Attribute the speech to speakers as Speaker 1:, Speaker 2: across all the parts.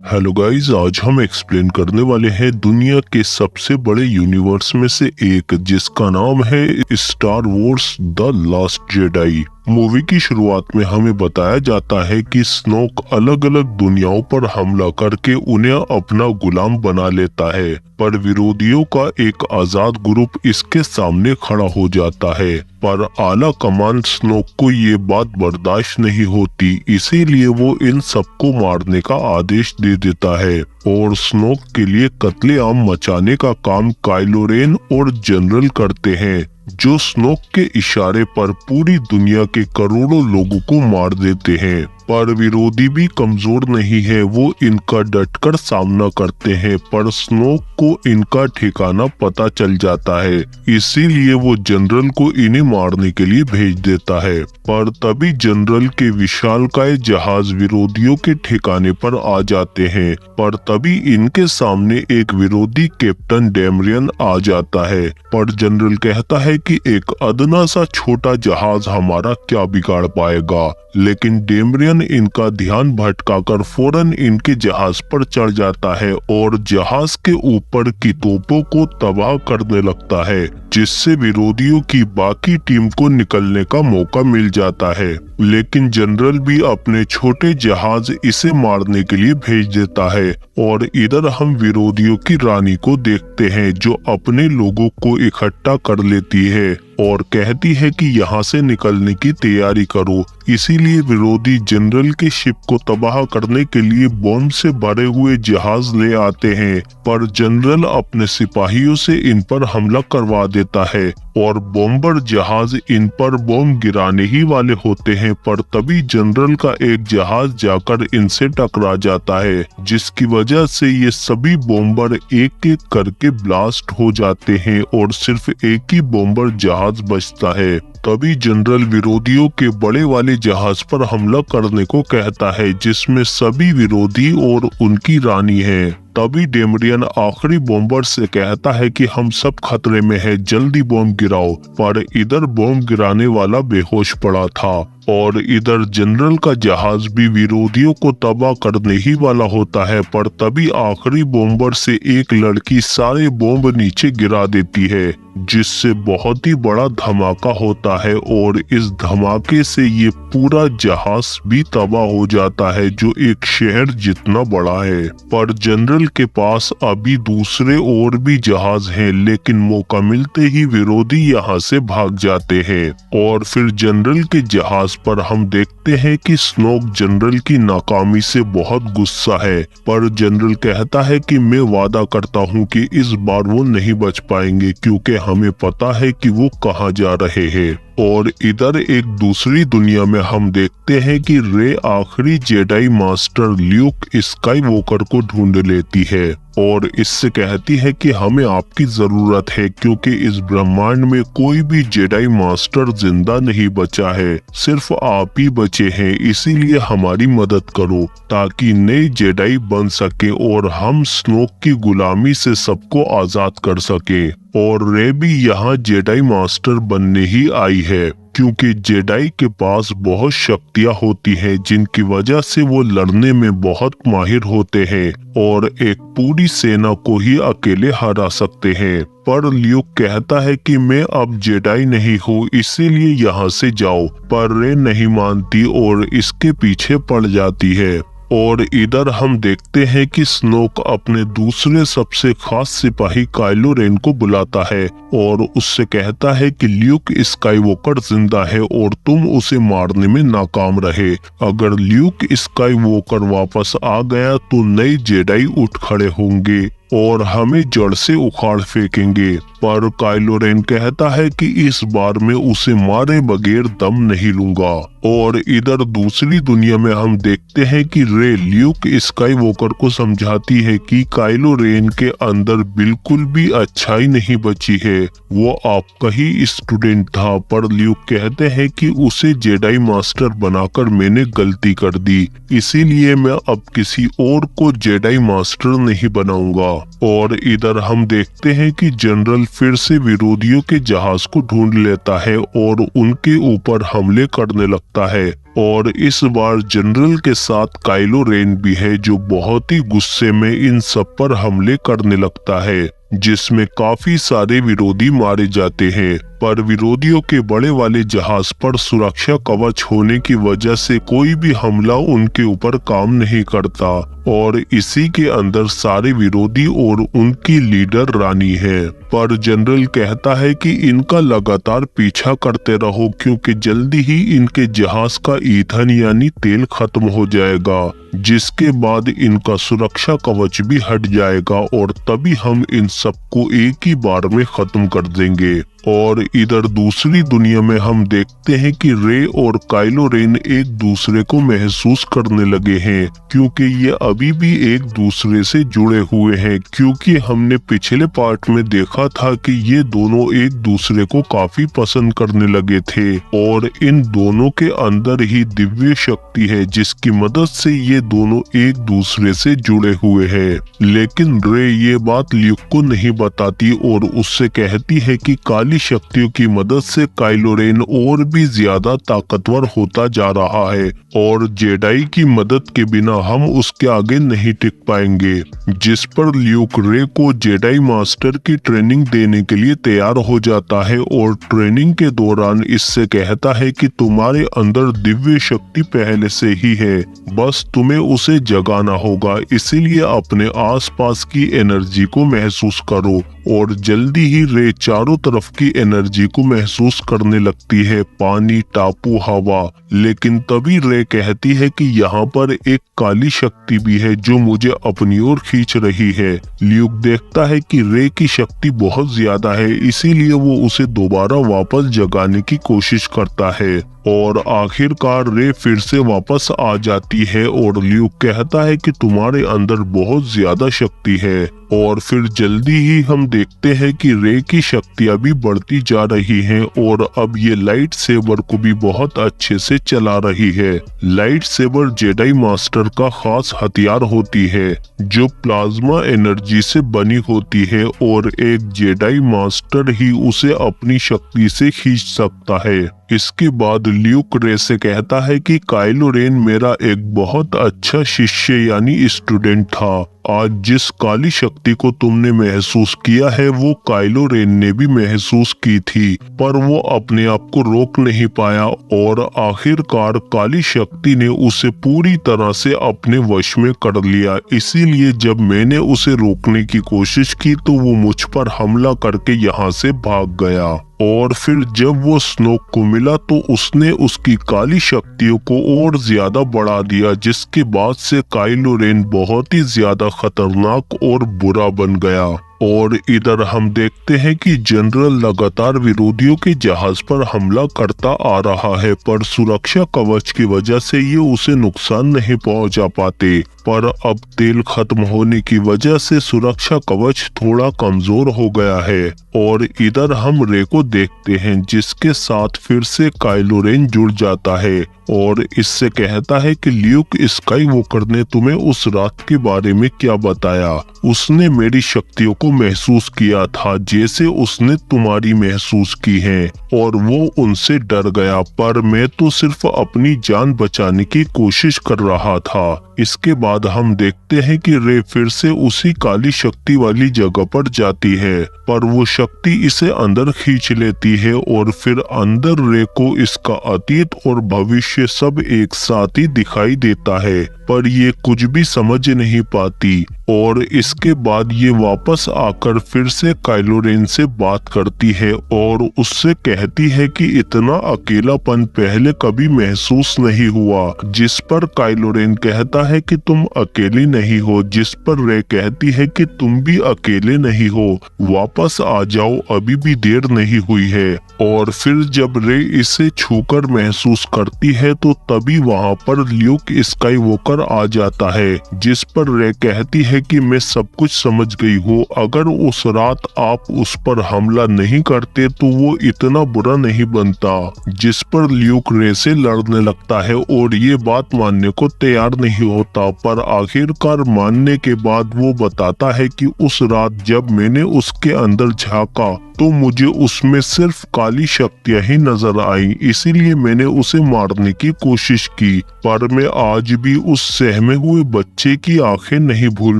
Speaker 1: Hello guys, आज हम explain करने वाले हैं दुनिया के सबसे बड़े यूनिवर्स में से एक जिसका नाम है star Wars the last Jedi. Movie की शुरुआत में हमें बताया जाता है कि स्नोक अलग अलग दुनियाओं पर हमला करके उन्हें अपना गुलाम बना लेता है, पर विरोधियों का एक आजाद ग्रुप इसके सामने खड़ा हो जाता है। पर आला कमान स्नोक को ये बात बर्दाश्त नहीं होती, इसीलिए वो इन सबको मारने का आदेश दे देता है और स्नोक के लिए कत्लेआम मचाने का काम काइलो रेन और जनरल करते हैं, जो स्नोक के इशारे पर पूरी दुनिया के करोड़ों लोगों को मार देते हैं। पर विरोधी भी कमजोर नहीं है, वो इनका डटकर सामना करते हैं, पर स्नोक को इनका ठिकाना पता चल जाता है, इसीलिए वो जनरल को इन्हें मारने के लिए भेज देता है। पर तभी जनरल के विशालकाय जहाज विरोधियों के ठिकाने पर आ जाते हैं, पर तभी इनके सामने एक विरोधी कैप्टन डेमरियन आ जाता है। पर जनरल कहता है कि एक अदना सा छोटा जहाज हमारा क्या बिगाड़ पाएगा, लेकिन डेमरियन इनका ध्यान भटकाकर फौरन इनके जहाज पर चढ़ जाता है और जहाज के ऊपर की तोपों को तबाह करने लगता है, जिससे विरोधियों की बाकी टीम को निकलने का मौका मिल जाता है। लेकिन जनरल भी अपने छोटे जहाज इसे मारने के लिए भेज देता है और इधर हम विरोधियों की रानी को देखते हैं, जो अपने लोगों को इकट्ठा कर लेती है और कहती है कि यहाँ से निकलने की तैयारी करो। इसीलिए विरोधी जनरल के शिप को तबाह करने के लिए बॉम्ब से भरे हुए जहाज ले आते हैं, पर जनरल अपने सिपाहियों से इन पर हमला करवा देता है और बॉम्बर जहाज इन पर बॉम्ब गिराने ही वाले होते हैं। पर तभी जनरल का एक जहाज जाकर इनसे टकरा जाता है, जिसकी वजह से ये सभी बॉम्बर एक एक करके ब्लास्ट हो जाते हैं और सिर्फ एक ही बॉम्बर जहाज बचता है। तभी जनरल विरोधियों के बड़े वाले जहाज पर हमला करने को कहता है, जिसमें सभी विरोधी और उनकी रानी है। तभी डेमरियन आखिरी बॉम्बर से कहता है कि हम सब खतरे में हैं, जल्दी बॉम्ब गिराओ। पर इधर बॉम्ब गिराने वाला बेहोश पड़ा था और इधर जनरल का जहाज भी विरोधियों को तबाह करने ही वाला होता है। पर तभी आखिरी बॉम्बर से एक लड़की सारे बॉम्ब नीचे गिरा देती है, जिससे बहुत ही बड़ा धमाका होता है और इस धमाके से ये पूरा जहाज भी तबाह हो जाता है, जो एक शहर जितना बड़ा है। पर जनरल के पास अभी दूसरे और भी जहाज हैं, लेकिन मौका मिलते ही विरोधी यहाँ से भाग जाते हैं और फिर जनरल के जहाज पर हम देखते हैं कि स्नोक जनरल की नाकामी से बहुत गुस्सा है। पर जनरल कहता है कि मैं वादा करता हूँ कि इस बार वो नहीं बच पाएंगे, क्योंकि हमें पता है कि वो कहाँ जा रहे हैं। और इधर एक दूसरी दुनिया में हम देखते हैं कि रे आखिरी जेडाई मास्टर ल्यूक स्काईवॉकर को ढूंढ लेती है और इससे कहती है कि हमें आपकी जरूरत है, क्योंकि इस ब्रह्मांड में कोई भी जेडाई मास्टर जिंदा नहीं बचा है, सिर्फ आप ही बचे हैं। इसीलिए हमारी मदद करो ताकि नए जेडाई बन सके और हम स्नोक की गुलामी से सबको आजाद कर सके। और रे भी यहाँ जेडाई मास्टर बनने ही आई है, क्योंकि जेडाई के पास बहुत शक्तियाँ होती हैं, जिनकी वजह से वो लड़ने में बहुत माहिर होते हैं और एक पूरी सेना को ही अकेले हरा सकते हैं। पर ल्यूक कहता है कि मैं अब जेडाई नहीं हूँ, इसीलिए यहाँ से जाओ। पर रे नहीं मानती और इसके पीछे पड़ जाती है। और इधर हम देखते हैं कि स्नोक अपने दूसरे सबसे खास सिपाही काइलो रेन को बुलाता है और उससे कहता है कि ल्यूक स्काईवॉकर जिंदा है और तुम उसे मारने में नाकाम रहे। अगर ल्यूक स्काईवॉकर वापस आ गया तो नए जेडाई उठ खड़े होंगे और हमें जड़ से उखाड़ फेंकेंगे। पर काइलो रेन कहता है कि इस बार मैं उसे मारे बगैर दम नहीं लूंगा। और इधर दूसरी दुनिया में हम देखते हैं कि रे ल्यूक स्काईवॉकर को समझाती है कि काइलो रेन के अंदर बिल्कुल भी अच्छाई नहीं बची है, वो आपका ही स्टूडेंट था। पर ल्यूक कहते हैं कि उसे जेडाई मास्टर बनाकर मैंने गलती कर दी, इसीलिए मैं अब किसी और को जेडाई मास्टर नहीं बनाऊंगा। और इधर हम देखते हैं कि जनरल फिर से विरोधियों के जहाज को ढूंढ लेता है और उनके ऊपर हमले करने लगता है। और इस बार जनरल के साथ काइलो रेन भी है, जो बहुत ही गुस्से में इन सब पर हमले करने लगता है, जिसमें काफी सारे विरोधी मारे जाते हैं। पर विरोधियों के बड़े वाले जहाज पर सुरक्षा कवच होने की वजह से कोई भी हमला उनके ऊपर काम नहीं करता और इसी के अंदर सारे विरोधी और उनकी लीडर रानी है। पर जनरल कहता है कि इनका लगातार पीछा करते रहो, क्योंकि जल्दी ही इनके जहाज का ईंधन यानी तेल खत्म हो जाएगा, जिसके बाद इनका सुरक्षा कवच भी हट जाएगा और तभी हम इन सबको एक ही बार में खत्म कर देंगे। और इधर दूसरी दुनिया में हम देखते हैं कि रे और काइलो रेन एक दूसरे को महसूस करने लगे हैं, क्योंकि ये अभी भी एक दूसरे से जुड़े हुए हैं। क्योंकि हमने पिछले पार्ट में देखा था कि ये दोनों एक दूसरे को काफी पसंद करने लगे थे और इन दोनों के अंदर ही दिव्य शक्ति है, जिसकी मदद से ये दोनों एक दूसरे से जुड़े हुए हैं। लेकिन रे ये बात ल्यूक को नहीं बताती और उससे कहती है कि काली शक्तियों की मदद से काइलो रेन और भी ज्यादा ताकतवर होता जा रहा है और जेडाई की मदद के बिना हम उसके आगे नहीं टिक पाएंगे। जिस पर ल्यूक रे को जेडाई मास्टर की ट्रेनिंग देने के लिए तैयार हो जाता है और ट्रेनिंग के दौरान इससे कहता है कि तुम्हारे अंदर दिव्य शक्ति पहले से ही है, बस तुम्हें उसे जगाना होगा। इसीलिए अपने आसपास की एनर्जी को महसूस करो। और जल्दी ही रे चारों तरफ की एनर्जी को महसूस करने लगती है, पानी, टापू, हवा। लेकिन तभी रे कहती है कि यहाँ पर एक काली शक्ति भी है जो मुझे अपनी ओर खींच रही है। ल्यूक देखता है कि रे की शक्ति बहुत ज्यादा है, इसीलिए वो उसे दोबारा वापस जगाने की कोशिश करता है और आखिरकार रे फिर से वापस आ जाती है और ल्यूक कहता है कि तुम्हारे अंदर बहुत ज्यादा शक्ति है। और फिर जल्दी ही हम देखते हैं कि रे की शक्तियां भी बढ़ती जा रही हैं और अब ये लाइट सेबर को भी बहुत अच्छे से चला रही है। लाइट सेबर जेडाई मास्टर का खास हथियार होती है जो प्लाज्मा एनर्जी से बनी होती है और एक जेडाई मास्टर ही उसे अपनी शक्ति से खींच सकता है। इसके बाद ल्यूक रे से कहता है कि काइलो रेन मेरा एक बहुत अच्छा शिष्य यानी स्टूडेंट था। आज जिस काली शक्ति को तुमने महसूस किया है वो काइलो रेन ने भी महसूस की थी, पर वो अपने आप को रोक नहीं पाया और आखिरकार काली शक्ति ने उसे पूरी तरह से अपने वश में कर लिया। इसीलिए जब मैंने उसे रोकने की कोशिश की तो वो मुझ पर हमला करके यहाँ से भाग गया। और फिर जब वो स्नोक को मिला तो उसने उसकी काली शक्तियों को और ज्यादा बढ़ा दिया, जिसके बाद से काइलो रेन बहुत ही ज्यादा खतरनाक और बुरा बन गया। और इधर हम देखते हैं कि जनरल लगातार विरोधियों के जहाज पर हमला करता आ रहा है, पर सुरक्षा कवच की वजह से ये उसे नुकसान नहीं पहुंचा पाते। पर अब तेल खत्म होने की वजह से सुरक्षा कवच थोड़ा कमजोर हो गया है। और इधर हम रे को देखते हैं जिसके साथ फिर से काइलो रेन जुड़ जाता है और इससे कहता है कि ल्यूक स्काईवॉकर ने तुम्हें उस रात के बारे में क्या बताया। उसने मेरी शक्तियों को महसूस किया था जैसे उसने तुम्हारी महसूस की है और वो उनसे डर गया, पर मैं तो सिर्फ अपनी जान बचाने की कोशिश कर रहा था। इसके बाद हम देखते हैं कि रे फिर से उसी काली शक्ति वाली जगह पर जाती है, पर वो शक्ति इसे अंदर खींच लेती है और फिर अंदर रे को इसका अतीत और भविष्य सब एक साथ ही दिखाई देता है, पर ये कुछ भी समझ नहीं पाती। और इसके बाद ये वापस आकर फिर से काइलो रेन से बात करती है और उससे कहती है कि इतना अकेलापन पहले कभी महसूस नहीं हुआ। जिस पर काइलो रेन कहता है कि तुम अकेली नहीं हो, जिस पर रे कहती है कि तुम भी अकेले नहीं हो, वापस आ जाओ, अभी भी देर नहीं हुई है। और फिर जब रे इसे छूकर महसूस करती है है तो तभी वहाँ पर ल्यूक स्काईवॉकर आ जाता है, जिस पर रे कहती है कि मैं सब कुछ समझ गई हूँ, अगर उस रात आप उस पर हमला नहीं करते तो वो इतना बुरा नहीं बनता। जिस पर ल्यूक रे से लड़ने लगता है और ये बात मानने को तैयार नहीं होता, पर आखिरकार मानने के बाद वो बताता है कि उस रात जब मैंने उसके अंदर झांका तो मुझे उसमें सिर्फ काली शक्तियां ही नजर आई, इसीलिए मैंने उसे मारने की कोशिश की, पर मैं आज भी उस सहमे हुए बच्चे की आंखें नहीं भूल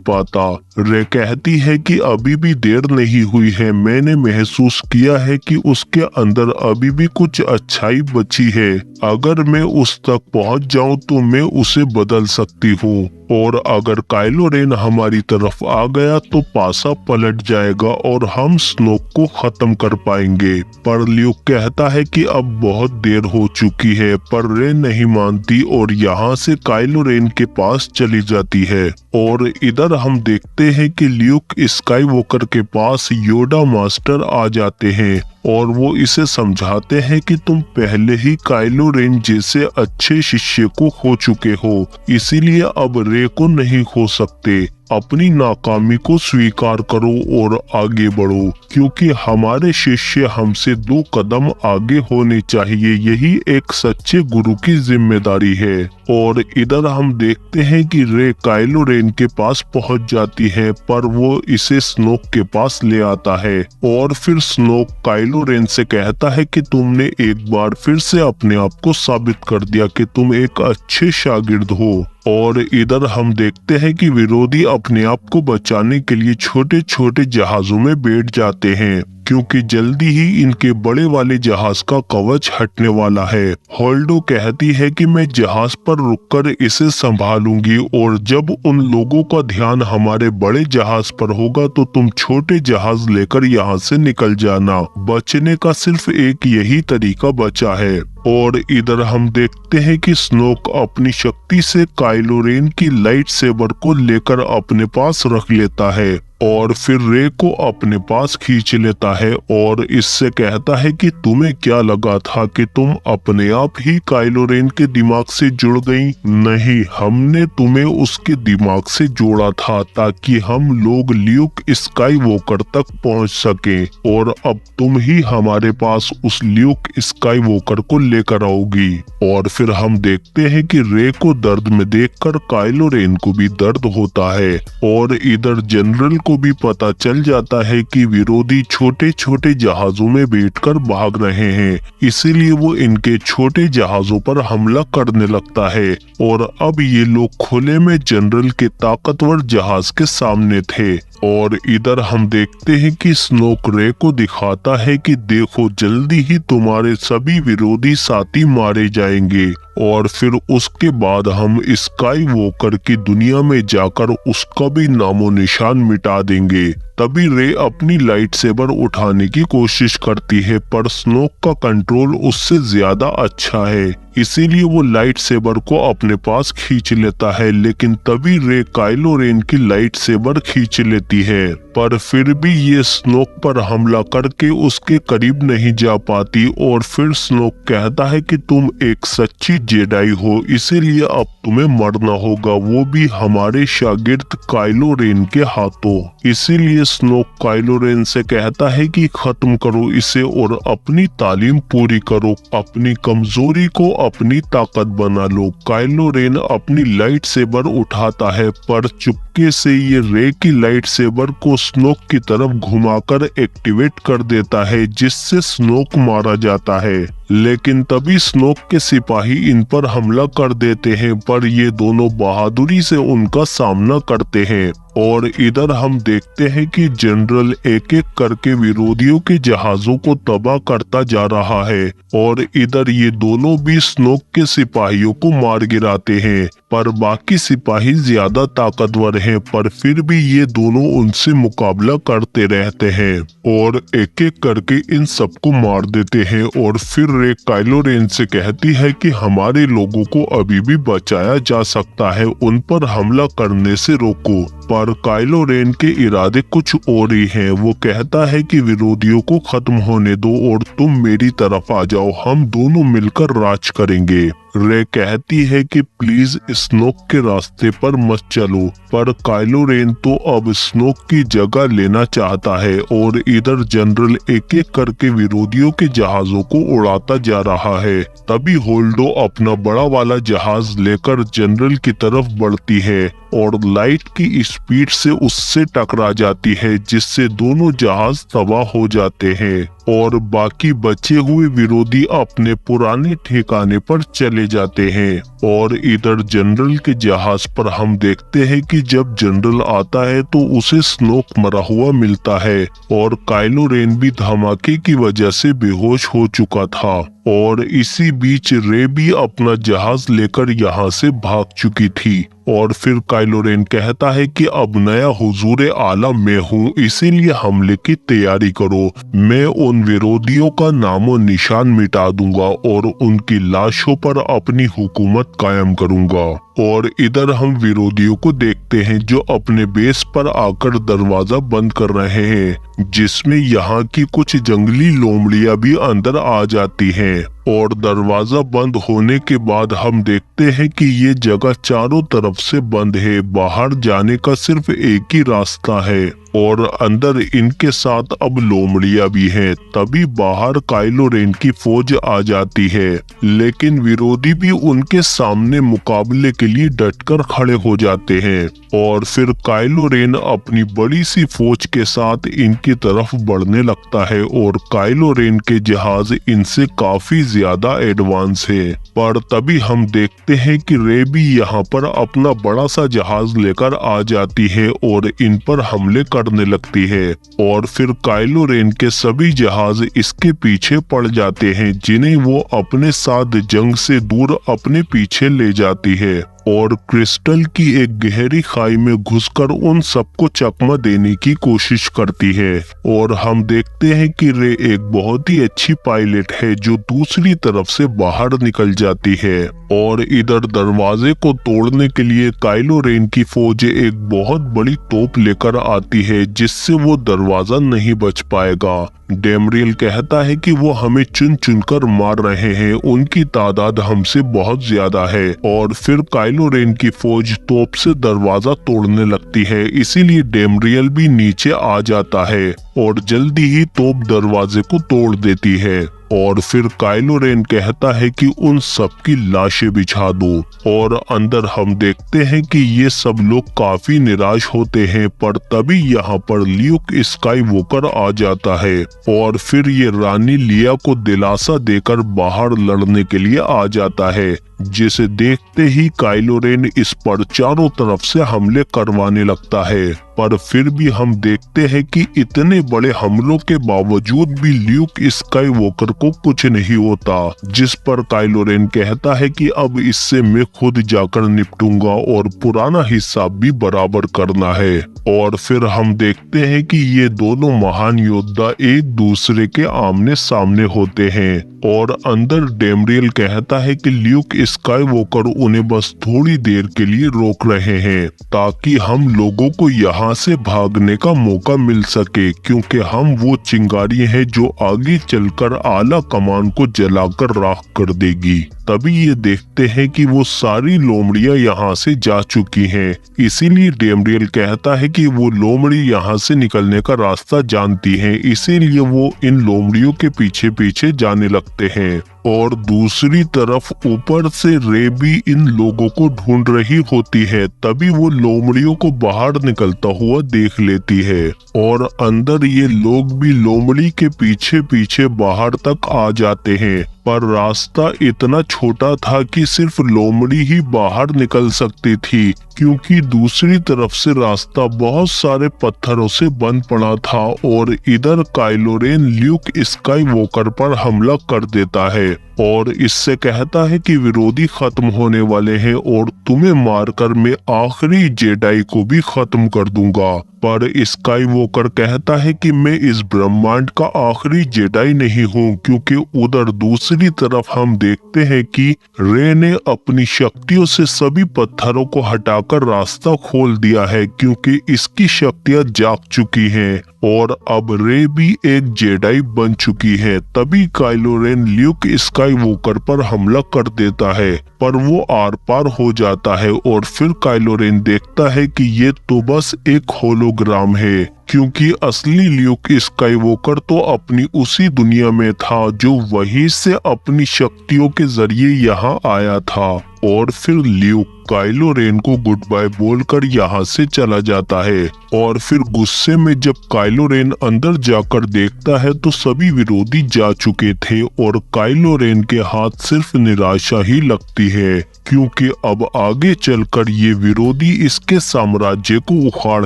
Speaker 1: पाता। रे कहती है कि अभी भी देर नहीं हुई है, मैंने महसूस किया है कि उसके अंदर अभी भी कुछ अच्छाई बची है, अगर मैं उस तक पहुंच जाऊं तो मैं उसे बदल सकती हूँ, और अगर काइलो रेन हमारी तरफ आ गया तो पासा पलट जाएगा और हम स्नोक को खत्म कर पाएंगे। पर ल्यूक कहता है कि अब बहुत देर हो चुकी है, पर रे नहीं मानती और यहाँ से काइलो रेन के पास चली जाती है। और इधर हम देखते हैं कि ल्यूक स्काईवॉकर के पास योडा मास्टर आ जाते हैं और वो इसे समझाते हैं कि तुम पहले ही काइलो रेन जैसे अच्छे शिष्य को खो चुके हो, इसीलिए अब रे को नहीं खो सकते। अपनी नाकामी को स्वीकार करो और आगे बढ़ो, क्योंकि हमारे शिष्य हमसे 2 कदम आगे होने चाहिए, यही एक सच्चे गुरु की जिम्मेदारी है। और इधर हम देखते हैं कि रे काइलो रेन के पास पहुंच जाती है, पर वो इसे स्नोक के पास ले आता है और फिर स्नोक काइलो रेन से कहता है कि तुमने एक बार फिर से अपने आप को साबित कर दिया कि तुम एक अच्छे शागिर्द हो। और इधर हम देखते हैं कि विरोधी अपने आप को बचाने के लिए छोटे छोटे जहाजों में बैठ जाते हैं, क्योंकि जल्दी ही इनके बड़े वाले जहाज का कवच हटने वाला है। होल्डो कहती है कि मैं जहाज पर रुककर इसे संभालूंगी, और जब उन लोगों का ध्यान हमारे बड़े जहाज पर होगा तो तुम छोटे जहाज लेकर यहाँ से निकल जाना, बचने का सिर्फ एक यही तरीका बचा है। और इधर हम देखते हैं कि स्नोक अपनी शक्ति से काइलो रेन की लाइट सेबर को लेकर अपने पास रख लेता है और फिर रे को अपने पास खींच लेता है और इससे कहता है कि तुम्हें क्या लगा था कि तुम अपने आप ही काइलो रेन के दिमाग से जुड़ गई? नहीं, हमने तुम्हें उसके दिमाग से जोड़ा था ताकि हम लोग ल्यूक स्काईवॉकर तक पहुंच सके, और अब तुम ही हमारे पास उस ल्यूक स्काईवॉकर को लेकर आओगी। और फिर हम देखते हैं कि रे को दर्द में देखकर काइलो रेन को भी दर्द होता है, और इधर जनरल को भी पता चल जाता है कि विरोधी छोटे छोटे जहाजों में बैठकर भाग रहे हैं, इसीलिए वो इनके छोटे जहाजों पर हमला करने लगता है। और अब ये लोग खुले में जनरल के ताकतवर जहाज के सामने थे। और इधर हम देखते हैं कि स्नोक रे को दिखाता है कि देखो, जल्दी ही तुम्हारे सभी विरोधी साथी मारे जाएंगे, और फिर उसके बाद हम स्काईवॉकर की दुनिया में जाकर उसका भी नामो निशान मिटा देंगे। तभी रे अपनी लाइट सेबर उठाने की कोशिश करती है, पर स्नोक का कंट्रोल उससे ज्यादा अच्छा है, इसीलिए वो लाइट सेबर को अपने पास खींच लेता है। लेकिन तभी रे काइलो रेन की लाइट सेबर खींच लेती है, पर फिर भी ये स्नोक पर हमला करके उसके करीब नहीं जा पाती। और फिर स्नोक कहता है कि तुम एक सच्ची जेडाई हो, इसीलिए अब तुम्हें मरना होगा, वो भी हमारे शागिर्द काइलो रेन के हाथों। इसीलिए स्नोक काइलो रेन से कहता है कि खत्म करो इसे और अपनी तालीम पूरी करो, अपनी कमजोरी को अपनी ताकत बना लो। काइलो रेन अपनी लाइट सेबर उठाता है, पर चुपके से ये रे की लाइट सेबर को स्नोक की तरफ घुमाकर एक्टिवेट कर देता है, जिससे स्नोक मारा जाता है। लेकिन तभी स्नोक के सिपाही इन पर हमला कर देते हैं, पर ये दोनों बहादुरी से उनका सामना करते हैं। और इधर हम देखते हैं कि जनरल एक एक करके विरोधियों के जहाजों को तबाह करता जा रहा है, और इधर ये दोनों भी स्नोक के सिपाहियों को मार गिराते हैं। पर बाकी सिपाही ज्यादा ताकतवर हैं, पर फिर भी ये दोनों उनसे मुकाबला करते रहते हैं और एक एक करके इन सबको मार देते हैं। और फिर रे काइलो रेन से कहती है कि हमारे लोगों को अभी भी बचाया जा सकता है, उन पर हमला करने से रोको। पर काइलो रेन के इरादे कुछ और ही हैं। वो कहता है कि विरोधियों को खत्म होने दो और तुम मेरी तरफ आ जाओ, हम दोनों मिलकर राज करेंगे। रे कहती है कि प्लीज स्नोक के रास्ते पर मत चलो, पर काइलो रेन तो अब स्नोक की जगह लेना चाहता है और इधर जनरल एक एक करके विरोधियों के जहाजों को उड़ाता जा रहा है। तभी होल्डो अपना बड़ा वाला जहाज लेकर जनरल की तरफ बढ़ती है और लाइट की स्पीड से उससे टकरा जाती है, जिससे दोनों जहाज तबाह हो जाते हैं और बाकी बचे हुए विरोधी अपने पुराने ठिकाने पर चले जाते हैं। और इधर जनरल के जहाज पर हम देखते हैं कि जब जनरल आता है तो उसे स्नोक मरा हुआ मिलता है और काइलो रेन भी धमाके की वजह से बेहोश हो चुका था। और इसी बीच रे भी अपना जहाज लेकर यहाँ से भाग चुकी थी। और फिर काइलो रेन कहता है कि अब नया हुजूर आला मैं हूँ, इसीलिए हमले की तैयारी करो। मैं उन विरोधियों का नामो निशान मिटा दूंगा और उनकी लाशों पर अपनी हुकूमत कायम करूंगा। और इधर हम विरोधियों को देखते हैं जो अपने बेस पर आकर दरवाजा बंद कर रहे हैं, जिसमें यहाँ की कुछ जंगली लोमड़ियां भी अंदर आ जाती हैं। और दरवाजा बंद होने के बाद हम देखते हैं कि ये जगह चारों तरफ से बंद है, बाहर जाने का सिर्फ एक ही रास्ता है और अंदर इनके साथ अब लोमड़ियां भी हैं। तभी बाहर काइलो रेन की फौज आ जाती है, लेकिन विरोधी भी उनके सामने मुकाबले के लिए डटकर खड़े हो जाते हैं। और फिर काइलो रेन अपनी बड़ी सी फौज के साथ इनकी तरफ बढ़ने लगता है और काइलो रेन के जहाज इनसे काफी ज्यादा एडवांस है। पर तभी हम देखते हैं कि रे भी यहाँ पर अपना बड़ा सा जहाज लेकर आ जाती है और इन पर हमले करने लगती है। और फिर काइलो रेन के सभी जहाज इसके पीछे पड़ जाते हैं, जिन्हें वो अपने साथ जंग से दूर अपने पीछे ले जाती है और क्रिस्टल की एक गहरी खाई में घुसकर उन सबको चकमा देने की कोशिश करती है। और हम देखते हैं कि रे एक बहुत ही अच्छी पायलट है जो दूसरी तरफ से बाहर निकल जाती है। और इधर दरवाजे को तोड़ने के लिए काइलो रेन की फौज एक बहुत बड़ी तोप लेकर आती है, जिससे वो दरवाजा नहीं बच पाएगा। डेमरियल कहता है कि वो हमें चुन चुनकर मार रहे हैं, उनकी तादाद हमसे बहुत ज्यादा है। और फिर काइलो रेन की फौज तोप से दरवाजा तोड़ने लगती है, इसीलिए डेमरियल भी नीचे आ जाता है और जल्दी ही तोप दरवाजे को तोड़ देती है। और फिर काइलो रेन कहता है कि उन सब की लाशें बिछा दो। और अंदर हम देखते हैं कि ये सब लोग काफी निराश होते हैं, पर तभी यहाँ पर ल्यूक स्काईवॉकर आ जाता है और फिर ये रानी लिया को दिलासा देकर बाहर लड़ने के लिए आ जाता है, जिसे देखते ही काइलो रेन इस पर चारों तरफ से हमले करवाने लगता है। पर फिर भी हम देखते हैं कि इतने बड़े हमलों के बावजूद भी ल्यूक स्काईवॉकर को कुछ नहीं होता, जिस पर काइलो रेन कहता है कि अब इससे मैं खुद जाकर निपटूंगा और पुराना हिसाब भी बराबर करना है। और फिर हम देखते हैं कि ये दोनों महान योद्धा एक दूसरे के आमने सामने होते हैं और अंदर डेमरियल कहता है कि ल्यूक स्काईवॉकर उन्हें बस थोड़ी देर के लिए रोक रहे हैं ताकि हम लोगों को यहाँ से भागने का मौका मिल सके, क्योंकि हम वो चिंगारी हैं जो आगे चलकर आला कमान को जलाकर राख कर देगी। तभी ये देखते हैं कि वो सारी लोमड़ियां यहाँ से जा चुकी हैं, इसीलिए डेमरियल कहता है कि वो लोमड़ी यहाँ से निकलने का रास्ता जानती हैं, इसीलिए वो इन लोमड़ियों के पीछे पीछे जाने लगते हैं। और दूसरी तरफ ऊपर से रे भी इन लोगों को ढूंढ रही होती है, तभी वो लोमड़ियों को बाहर निकलता हुआ देख लेती है और अंदर ये लोग भी लोमड़ी के पीछे पीछे बाहर तक आ जाते हैं। पर रास्ता इतना छोटा था कि सिर्फ लोमड़ी ही बाहर निकल सकती थी, क्योंकि दूसरी तरफ से रास्ता बहुत सारे पत्थरों से बंद पड़ा था। और इधर काइलो रेन ल्यूक स्काईवॉकर पर हमला कर देता है और इससे कहता है कि विरोधी खत्म होने वाले हैं और तुम्हें मारकर मैं आखिरी जेडाई को भी खत्म कर दूंगा। पर स्काईवॉकर कहता है कि मैं इस ब्रह्मांड का आखिरी जेडाई नहीं हूँ, क्योंकि उधर दूसरी तरफ हम देखते हैं कि रे ने अपनी शक्तियों से सभी पत्थरों को हटाकर रास्ता खोल दिया है, क्योंकि इसकी शक्तियाँ जाग चुकी हैं और अब रे भी एक जेडाई बन चुकी है। तभी काइलो रेन ल्यूक स्काईवॉकर पर हमला कर देता है, पर वो आर पार हो जाता है और फिर काइलो रेन देखता है कि ये तो बस एक होलोग्राम है, क्योंकि असली ल्यूक स्काईवॉकर तो अपनी उसी दुनिया में था जो वहीं से अपनी शक्तियों के जरिए यहाँ आया था। और फिर ल्यूक काइलो रेन को गुड बाय बोलकर यहाँ से चला जाता है और फिर गुस्से में जब काइलो रेन अंदर जाकर देखता है तो सभी विरोधी जा चुके थे और काइलो रेन के हाथ सिर्फ निराशा ही लगती है, क्योंकि अब आगे चलकर ये विरोधी इसके साम्राज्य को उखाड़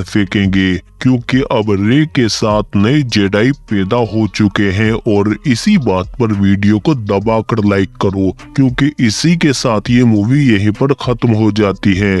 Speaker 1: फेंकेंगे, क्योंकि अब रे के साथ नए जेडाई पैदा हो चुके हैं। और इसी बात पर वीडियो को दबाकर लाइक करो, क्योंकि इसी के साथ ये मूवी यहीं पर खत्म हो जाती है।